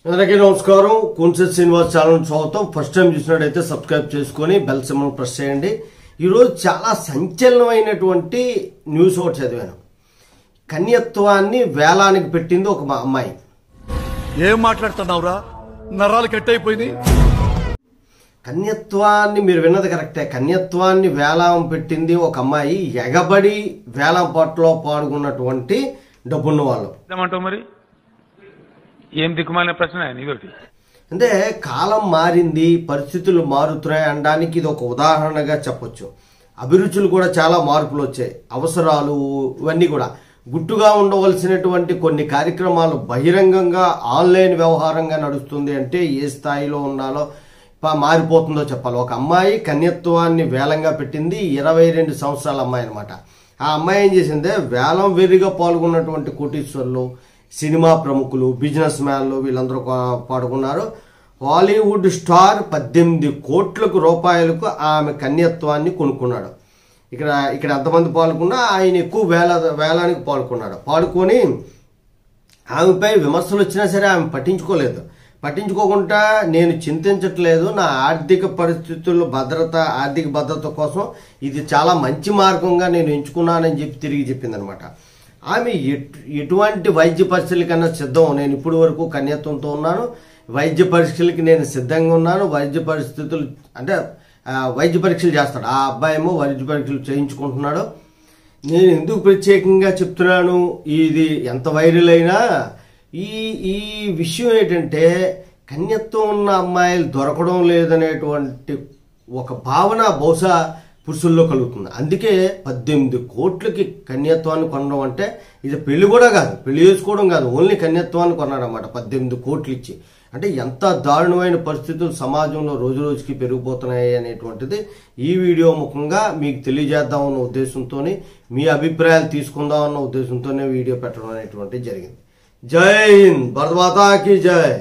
అందరికీ నమస్కారం. కోన్సెట్ శ్రీనివాస్ ఛానల్ స్వాగతం. ఫస్ట్ టైం చూసినట్టయితే సబ్స్క్రైబ్ చేసుకొని బెల్ సింబల్ ప్రెస్ చేయండి. ఈరోజు చాలా సంచలనమైనటువంటి న్యూస్ ఒకటి చదివాను. కన్యత్వాన్ని వేలానికి పెట్టింది ఒక అమ్మాయి. ఏం మాట్లాడుతున్నావురా? నరాలు కట్ అయిపోయింది. కన్యత్వాన్ని మీరు విన్నది కరెక్టే. కన్యత్వాన్ని వేలం పెట్టింది ఒక అమ్మాయి. ఎగబడి వేలం పాటలో పాల్గొన్నటువంటి డబ్బున్న వాళ్ళు. మరి ఏం దిక్కుమాలిన ప్రశ్న ఇదొకటి. అంటే కాలం మారింది, పరిస్థితులు మారుతున్నాయి అనడానికి ఇది ఒక ఉదాహరణగా చెప్పొచ్చు. అభిరుచులు కూడా చాలా మార్పులు వచ్చాయి. అవసరాలు ఇవన్నీ కూడా గుట్టుగా ఉండవలసినటువంటి కొన్ని కార్యక్రమాలు బహిరంగంగా ఆన్లైన్ వ్యవహారంగా నడుస్తుంది అంటే ఏ స్థాయిలో ఉండాలో మారిపోతుందో చెప్పాలి. ఒక అమ్మాయి కన్యత్వాన్ని వేలంగా పెట్టింది. 22 సంవత్సరాల అమ్మాయి అనమాట. ఆ అమ్మాయి ఏం చేసిందే, వేలం వెర్రిగా పాల్గొన్నటువంటి కోటీశ్వర్లు, సినిమా ప్రముఖులు, బిజినెస్ మ్యాన్లు వీళ్ళందరూ పాడుకున్నారు. హాలీవుడ్ స్టార్ 18 కోట్ల రూపాయలకు ఆమె కన్యత్వాన్ని కొనుక్కున్నాడు. ఇక్కడ ఎంతమంది పాల్గొన్నా ఆయన ఎక్కువ వేలానికి పాల్గొన్నాడు. పాడుకొని ఆమెపై విమర్శలు వచ్చినా సరే ఆమె పట్టించుకోకుండా నేను చింతించట్లేదు, నా ఆర్థిక భద్రత కోసం ఇది చాలా మంచి మార్గంగా నేను ఎంచుకున్నానని చెప్పి తిరిగి చెప్పిందనమాట. ఆమె ఎటువంటి వైద్య పరీక్షల కన్నా సిద్ధం, నేను ఇప్పటి వరకు కన్యత్వంతో ఉన్నాను, వైద్య పరీక్షలకి నేను సిద్ధంగా ఉన్నాను, వైద్య పరీక్షలు చేస్తాడు ఆ అబ్బాయి ఏమో వైద్య పరీక్షలు చేయించుకుంటున్నాడు. నేను ఎందుకు ప్రత్యేకంగా చెప్తున్నాను, ఇది ఎంత వైరల్ అయినా ఈ విషయం ఏంటంటే కన్యత్వం ఉన్న అమ్మాయిలు దొరకడం లేదనేటువంటి ఒక భావన బహుశా పురుషుల్లో కలుగుతుంది. అందుకే 18 కోట్లకి కన్యత్వాన్ని కొనడం అంటే ఇది పెళ్లి కూడా కాదు, పెళ్లి చేసుకోవడం కాదు, ఓన్లీ కన్యత్వాన్ని కొన్నాడు అనమాట 18 కోట్లు ఇచ్చి. అంటే ఎంత దారుణమైన పరిస్థితులు సమాజంలో రోజు రోజుకి పెరిగిపోతున్నాయి అనేటువంటిది ఈ వీడియో ముఖంగా మీకు తెలియజేద్దామన్న ఉద్దేశంతో, మీ అభిప్రాయాలు తీసుకుందామన్న ఉద్దేశంతోనే వీడియో పెట్టడం అనేటువంటిది జరిగింది. జై హింద్, భారత్ మాతా కీ జై.